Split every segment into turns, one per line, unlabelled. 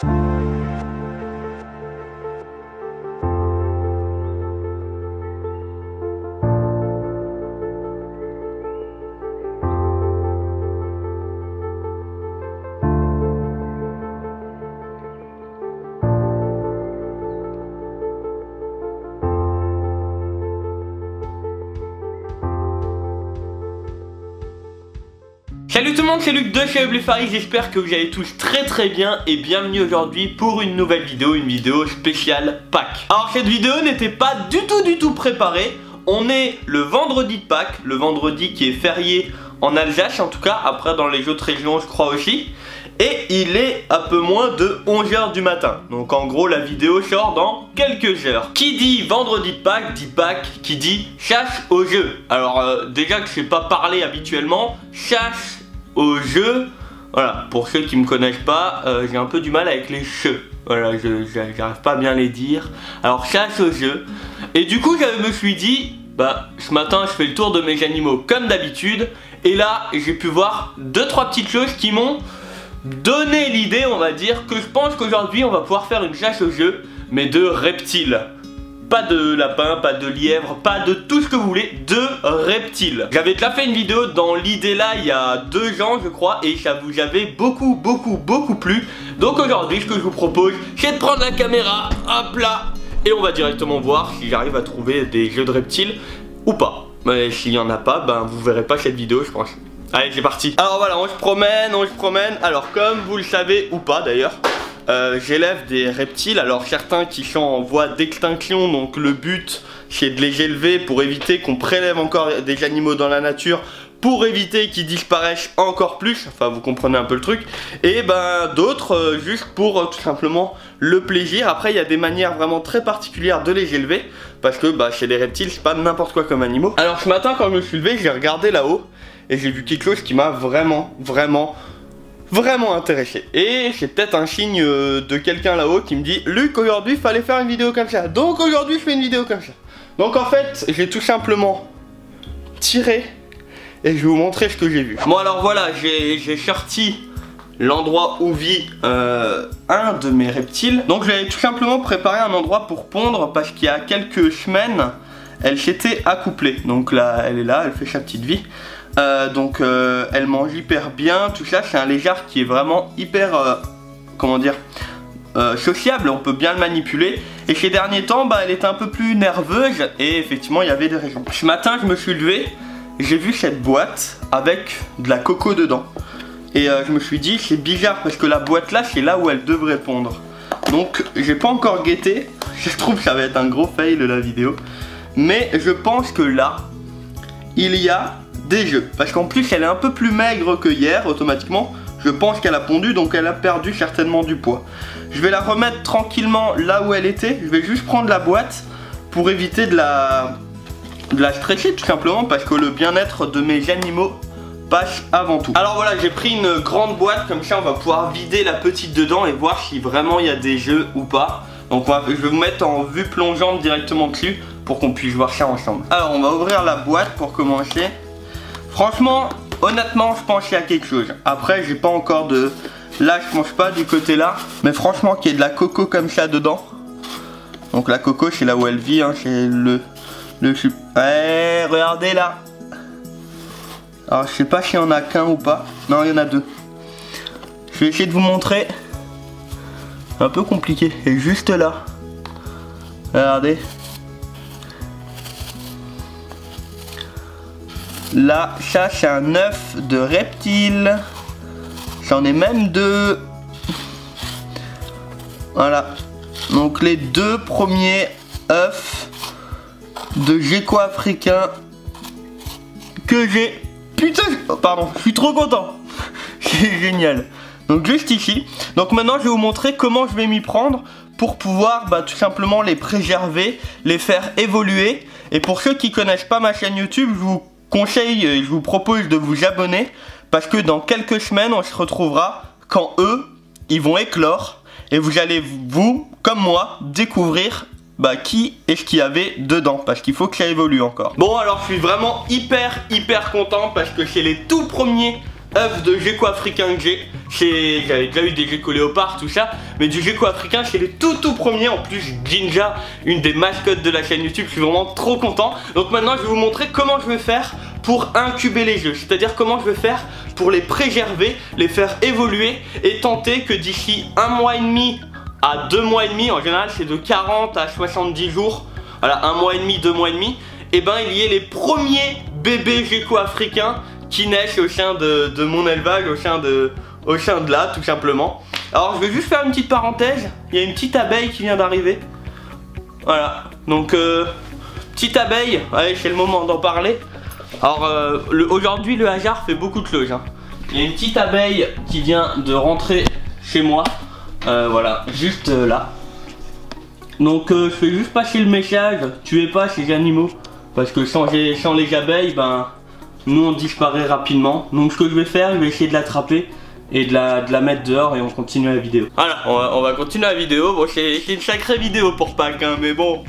Salut tout le monde, c'est Luc de chez Bluefaris, j'espère que vous allez tous très bien et bienvenue aujourd'hui pour une nouvelle vidéo, une vidéo spéciale Pâques. Alors cette vidéo n'était pas du tout préparée, on est le vendredi de Pâques, le vendredi qui est férié en Alsace en tout cas, après dans les autres régions je crois aussi. Et il est un peu moins de 11 h du matin. Donc en gros la vidéo sort dans quelques heures. Qui dit vendredi de Pâques dit Pâques, qui dit chasse au jeu. Alors déjà que je sais pas parler habituellement, chasse au jeu, voilà, pour ceux qui me connaissent pas, j'ai un peu du mal avec les cheux. Voilà, j'arrive pas à bien les dire. Alors chasse au jeu. Et du coup je me suis dit, bah ce matin je fais le tour de mes animaux comme d'habitude. Et là j'ai pu voir 2-3 petites choses qui m'ont donné l'idée, on va dire, que je pense qu'aujourd'hui on va pouvoir faire une chasse au jeu, mais de reptiles. Pas de lapin, pas de lièvre, pas de tout ce que vous voulez, de reptiles. J'avais déjà fait une vidéo dans l'idée là il y a 2 ans je crois, et ça vous avait beaucoup plu. Donc aujourd'hui ce que je vous propose c'est de prendre la caméra, hop là, et on va directement voir si j'arrive à trouver des jeux de reptiles ou pas. Mais s'il n'y en a pas, ben vous verrez pas cette vidéo je pense. Allez c'est parti. Alors voilà, on se promène, alors comme vous le savez ou pas d'ailleurs, j'élève des reptiles, alors certains qui sont en voie d'extinction, donc le but c'est de les élever pour éviter qu'on prélève encore des animaux dans la nature, pour éviter qu'ils disparaissent encore plus, enfin vous comprenez un peu le truc, et ben d'autres juste pour tout simplement le plaisir. Après il y a des manières vraiment très particulières de les élever, parce que bah, chez les reptiles c'est pas n'importe quoi comme animaux. Alors ce matin quand je me suis levé, j'ai regardé là-haut, et j'ai vu quelque chose qui m'a vraiment intéressé. Et c'est peut-être un signe de quelqu'un là-haut qui me dit Luc, aujourd'hui il fallait faire une vidéo comme ça. Donc aujourd'hui je fais une vidéo comme ça. Donc en fait j'ai tout simplement tiré et je vais vous montrer ce que j'ai vu. Bon alors voilà, j'ai sorti l'endroit où vit un de mes reptiles. Donc j'avais tout simplement préparé un endroit pour pondre, parce qu'il y a quelques semaines elle s'était accouplée. Donc là elle est là, elle fait sa petite vie. Elle mange hyper bien, tout ça. C'est un lézard qui est vraiment hyper, comment dire, sociable, on peut bien le manipuler. Et ces derniers temps, bah, elle était un peu plus nerveuse, et effectivement il y avait des raisons. Ce matin je me suis levé, j'ai vu cette boîte avec de la coco dedans. Et je me suis dit c'est bizarre, parce que la boîte là c'est là où elle devrait pondre. Donc j'ai pas encore guetté, je trouve que ça va être un gros fail la vidéo. Mais je pense que là, il y a des jeux, parce qu'en plus elle est un peu plus maigre que hier. Automatiquement je pense qu'elle a pondu, donc elle a perdu certainement du poids. Je vais la remettre tranquillement là où elle était. Je vais juste prendre la boîte pour éviter de la stresser, tout simplement, parce que le bien-être de mes animaux passe avant tout. Alors voilà, j'ai pris une grande boîte, comme ça on va pouvoir vider la petite dedans et voir si vraiment il y a des jeux ou pas. Donc je vais vous mettre en vue plongeante directement dessus pour qu'on puisse voir ça ensemble. Alors on va ouvrir la boîte pour commencer. Franchement, honnêtement, je pense qu'il y a quelque chose. Après, j'ai pas encore de... Là, je mange pas du côté là. Mais franchement, qu'il y ait de la coco comme ça dedans. Donc la coco, c'est là où elle vit, hein. C'est le... Ouais, regardez là. Alors, je sais pas s'il y en a qu'un ou pas. Non, il y en a 2. Je vais essayer de vous montrer. Un peu compliqué. Et juste là. Regardez. Là, ça c'est un œuf de reptile. J'en ai même 2. Voilà. Donc les 2 premiers œufs de gecko africain que j'ai. Putain, oh, pardon, je suis trop content. C'est génial. Donc juste ici. Donc maintenant je vais vous montrer comment je vais m'y prendre pour pouvoir tout simplement les préserver, les faire évoluer. Et pour ceux qui connaissent pas ma chaîne YouTube, je vous conseille, je vous propose de vous abonner, parce que dans quelques semaines on se retrouvera quand eux ils vont éclore, et vous allez, vous comme moi, découvrir qui est-ce qu'il y avait dedans, parce qu'il faut que ça évolue encore. Bon alors je suis vraiment hyper content, parce que c'est les tout premiers œuf de gecko africain que j'ai. J'avais déjà eu des geckos léopards, tout ça, mais du gecko africain, c'est les tout premiers. En plus, Jinja, une des mascottes de la chaîne YouTube, je suis vraiment trop content. Donc maintenant, je vais vous montrer comment je vais faire pour incuber les jeux, c'est-à-dire comment je vais faire pour les préserver, les faire évoluer et tenter que d'ici 1 mois et demi à 2 mois et demi, en général c'est de 40 à 70 jours, voilà, 1 mois et demi, 2 mois et demi, et ben il y ait les premiers bébés gecko africains qui naissent au sein de mon élevage, au sein de là, tout simplement. Alors je vais juste faire une petite parenthèse, il y a une petite abeille qui vient d'arriver. Voilà, donc petite abeille, allez, c'est le moment d'en parler. Alors aujourd'hui le hasard fait beaucoup de choses, hein. Il y a une petite abeille qui vient de rentrer chez moi, voilà, juste là. Donc je fais juste passer le message, tuez pas ces animaux, parce que sans les abeilles, ben nous on disparaît rapidement. Donc ce que je vais faire, je vais essayer de l'attraper et de la mettre dehors et on continue la vidéo. Voilà, on va continuer la vidéo. Bon, c'est une sacrée vidéo pour Pâques, hein, mais bon,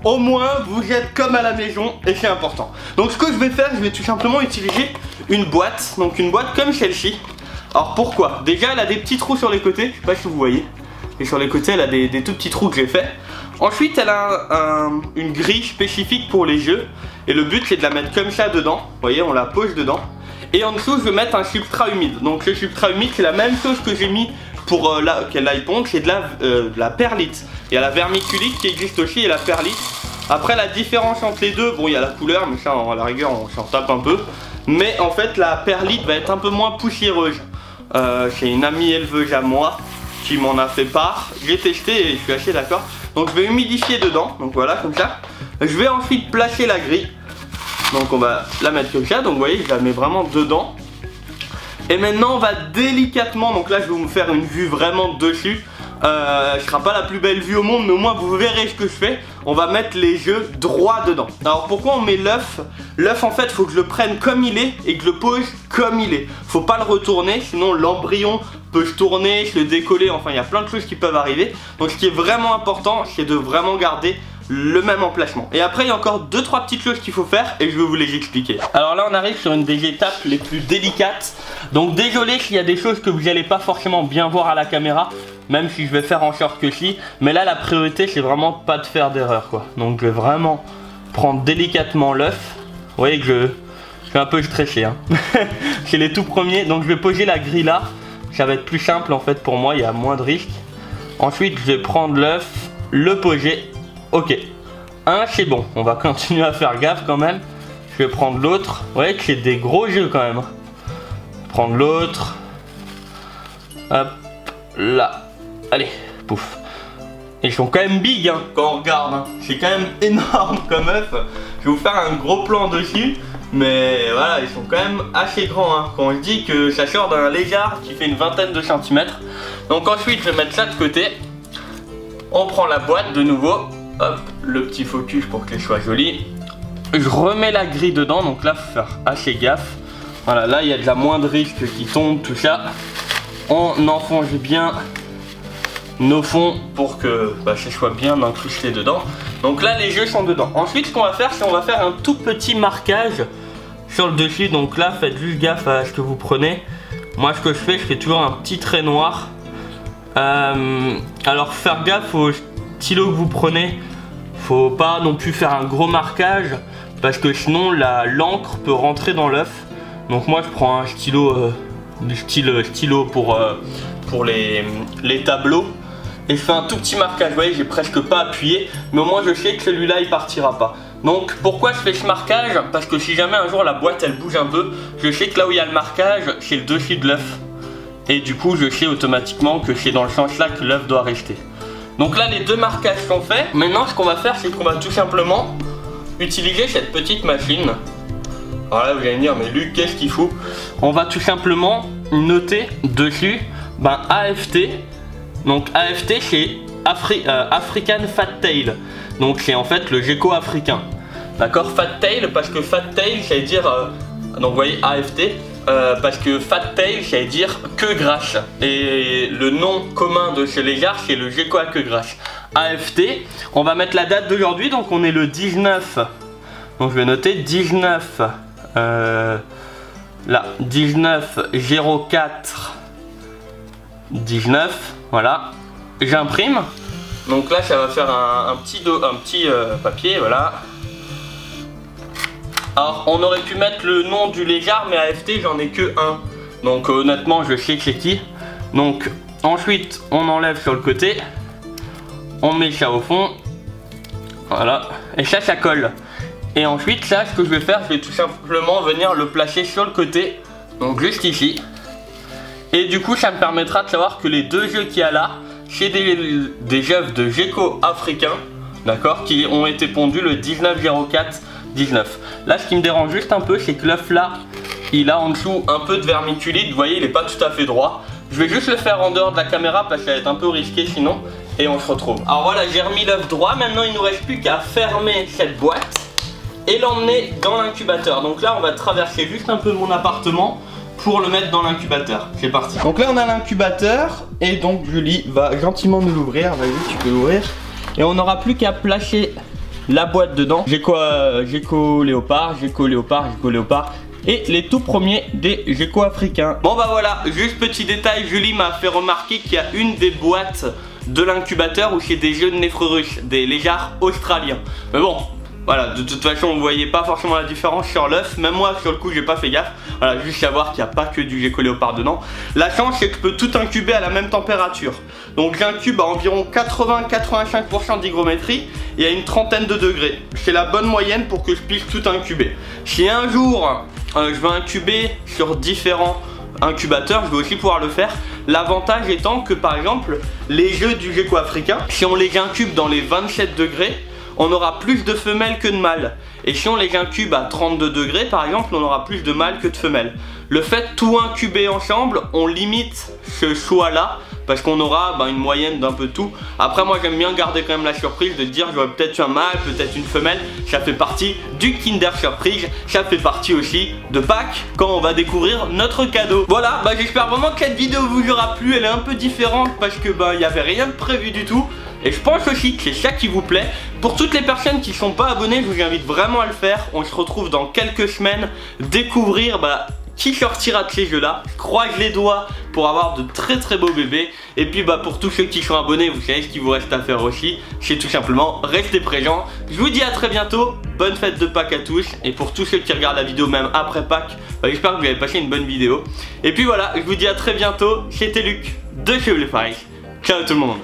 au moins vous êtes comme à la maison et c'est important. Donc ce que je vais faire, je vais tout simplement utiliser une boîte, donc une boîte comme celle-ci. Alors pourquoi? Déjà elle a des petits trous sur les côtés, je sais pas si vous voyez. Et sur les côtés elle a des tout petits trous que j'ai fait. Ensuite elle a une grille spécifique pour les jeux. Et le but c'est de la mettre comme ça dedans. Vous voyez, on la pose dedans. Et en dessous je vais mettre un substrat humide. Donc le substrat humide c'est la même chose que j'ai mis pour qu'elle aille pondre, c'est de la perlite. Il y a la vermiculite qui existe aussi et la perlite. Après la différence entre les deux, bon il y a la couleur, mais ça à la rigueur on s'en tape un peu. Mais en fait la perlite va être un peu moins poussiéreuse. C'est une amie éleveuse à moi qui m'en a fait part. J'ai testé et je suis assez d'accord. Donc je vais humidifier dedans, donc voilà comme ça. Je vais ensuite placer la grille. Donc on va la mettre comme ça, donc vous voyez je la mets vraiment dedans. Et maintenant on va délicatement, donc là je vais vous faire une vue vraiment dessus. Ce sera pas la plus belle vue au monde, mais au moins vous verrez ce que je fais. On va mettre les œufs droit dedans. Alors pourquoi on met l'œuf? L'œuf en fait il faut que je le prenne comme il est et que je le pose comme il est. Faut pas le retourner, sinon l'embryon peut se tourner, se décoller, enfin il y a plein de choses qui peuvent arriver. Donc ce qui est vraiment important, c'est de vraiment garder le même emplacement. Et après il y a encore 2-3 petites choses qu'il faut faire et je vais vous les expliquer. Alors là on arrive sur une des étapes les plus délicates. Donc désolé s'il y a des choses que vous n'allez pas forcément bien voir à la caméra, même si je vais faire en sorte que si. Mais là la priorité c'est vraiment pas de faire d'erreur quoi. Donc je vais vraiment prendre délicatement l'œuf. Vous voyez que je suis un peu stressé, hein. C'est les tout premiers. Donc je vais poser la grille là. Ça va être plus simple en fait pour moi, il y a moins de risques. Ensuite je vais prendre l'œuf, le poser. Ok, un c'est bon, on va continuer à faire gaffe quand même. Je vais prendre l'autre, vous voyez que c'est des gros jeux quand même. Prendre l'autre. Hop, là. Allez, pouf. Ils sont quand même big hein, quand on regarde, hein. C'est quand même énorme comme œuf. Je vais vous faire un gros plan dessus. Mais voilà, ils sont quand même assez grands hein. Quand on se dit que ça sort d'un lézard qui fait une vingtaine de centimètres. Donc ensuite je vais mettre ça de côté. On prend la boîte de nouveau. Hop, le petit focus pour qu'elle soit jolie. Je remets la grille dedans, donc là faut faire assez gaffe. Voilà, là il y a déjà moins de risques qui tombent, tout ça. On enfonce bien nos fonds pour que ça soit bien incrusté dedans. Donc là les jeux sont dedans. Ensuite ce qu'on va faire, c'est on va faire un tout petit marquage sur le dessus. Donc là faites juste gaffe à ce que vous prenez. Moi ce que je fais toujours un petit trait noir. Alors faire gaffe au stylo que vous prenez. Faut pas non plus faire un gros marquage parce que sinon l'encre peut rentrer dans l'œuf. Donc moi je prends un stylo du style stylo pour les tableaux. Et je fais un tout petit marquage, vous voyez j'ai presque pas appuyé. Mais au moins je sais que celui-là il partira pas. Donc pourquoi je fais ce marquage? Parce que si jamais un jour la boîte elle bouge un peu, je sais que là où il y a le marquage c'est le dessus de l'œuf. Et du coup je sais automatiquement que c'est dans le sens là que l'œuf doit rester. Donc là les deux marquages sont faits. Maintenant ce qu'on va faire c'est qu'on va tout simplement utiliser cette petite machine. Alors là vous allez me dire mais Luc qu'est-ce qu'il fout? On va tout simplement noter dessus AFT. Donc AFT c'est African Fat Tail. Donc c'est en fait le gecko africain. D'accord, Fat Tail parce que Fat Tail ça veut dire donc vous voyez AFT parce que Fat Tail ça veut dire queue grasse. Et le nom commun de ce lézard c'est le gecko à queue grasse. AFT, on va mettre la date d'aujourd'hui, donc on est le 19. Donc je vais noter 19 là 1904 19, voilà, j'imprime. Donc là ça va faire un petit papier, voilà. Alors on aurait pu mettre le nom du lézard, mais AFT j'en ai que un. Donc honnêtement je sais que c'est qui. Donc ensuite on enlève sur le côté, on met ça au fond, voilà, et ça colle. Et ensuite ça, ce que je vais faire, je vais tout simplement venir le placer sur le côté, donc juste ici. Et du coup ça me permettra de savoir que les deux jeux qu'il y a là, c'est des œuvres de gecko africains, d'accord, qui ont été pondus le 19/04/19. Là ce qui me dérange juste un peu, c'est que l'œuf là, il a en dessous un peu de vermiculite, vous voyez il n'est pas tout à fait droit. Je vais juste le faire en dehors de la caméra parce que ça va être un peu risqué sinon. Et on se retrouve. Alors voilà, j'ai remis l'œuf droit, maintenant il ne nous reste plus qu'à fermer cette boîte et l'emmener dans l'incubateur. Donc là on va traverser juste un peu mon appartement pour le mettre dans l'incubateur. C'est parti. Donc là on a l'incubateur et donc Julie va gentiment nous l'ouvrir. Vas-y, tu peux l'ouvrir. Et on n'aura plus qu'à placer la boîte dedans. Gecko léopard, gecko léopard, gecko léopard. Et les tout premiers des geckos africains. Bon bah voilà, juste petit détail, Julie m'a fait remarquer qu'il y a une des boîtes de l'incubateur où c'est des jeux de néfrurus, des lézards australiens. Mais bon, voilà, de toute façon on voyait pas forcément la différence sur l'œuf. Même moi sur le coup j'ai pas fait gaffe. Voilà, juste savoir qu'il n'y a pas que du gecko léopard dedans. La chance c'est que je peux tout incuber à la même température. Donc j'incube à environ 80-85% d'hygrométrie et à une trentaine de degrés. C'est la bonne moyenne pour que je puisse tout incuber. Si un jour je veux incuber sur différents incubateurs, je vais aussi pouvoir le faire. L'avantage étant que par exemple les jeux du gecko africain, si on les incube dans les 27 degrés, on aura plus de femelles que de mâles. Et si on les incube à 32 degrés par exemple, on aura plus de mâles que de femelles. Le fait de tout incuber ensemble, on limite ce choix là parce qu'on aura une moyenne d'un peu tout. Après moi j'aime bien garder quand même la surprise de dire j'aurai peut-être un mâle, peut-être une femelle. Ça fait partie du Kinder Surprise. Ça fait partie aussi de Pâques quand on va découvrir notre cadeau. Voilà, j'espère vraiment que cette vidéo vous aura plu. Elle est un peu différente parce que il n'y avait rien de prévu du tout. Et je pense aussi que c'est ça qui vous plaît. Pour toutes les personnes qui ne sont pas abonnées, je vous invite vraiment à le faire. On se retrouve dans quelques semaines, découvrir qui sortira de ces jeux là. Je croise les doigts pour avoir de très très beaux bébés. Et puis pour tous ceux qui sont abonnés, vous savez ce qu'il vous reste à faire aussi, c'est tout simplement rester présent. Je vous dis à très bientôt, bonne fête de Pâques à tous. Et pour tous ceux qui regardent la vidéo même après Pâques, j'espère que vous avez passé une bonne vidéo. Et puis voilà, je vous dis à très bientôt. C'était Luc de chez Olefire. Ciao tout le monde.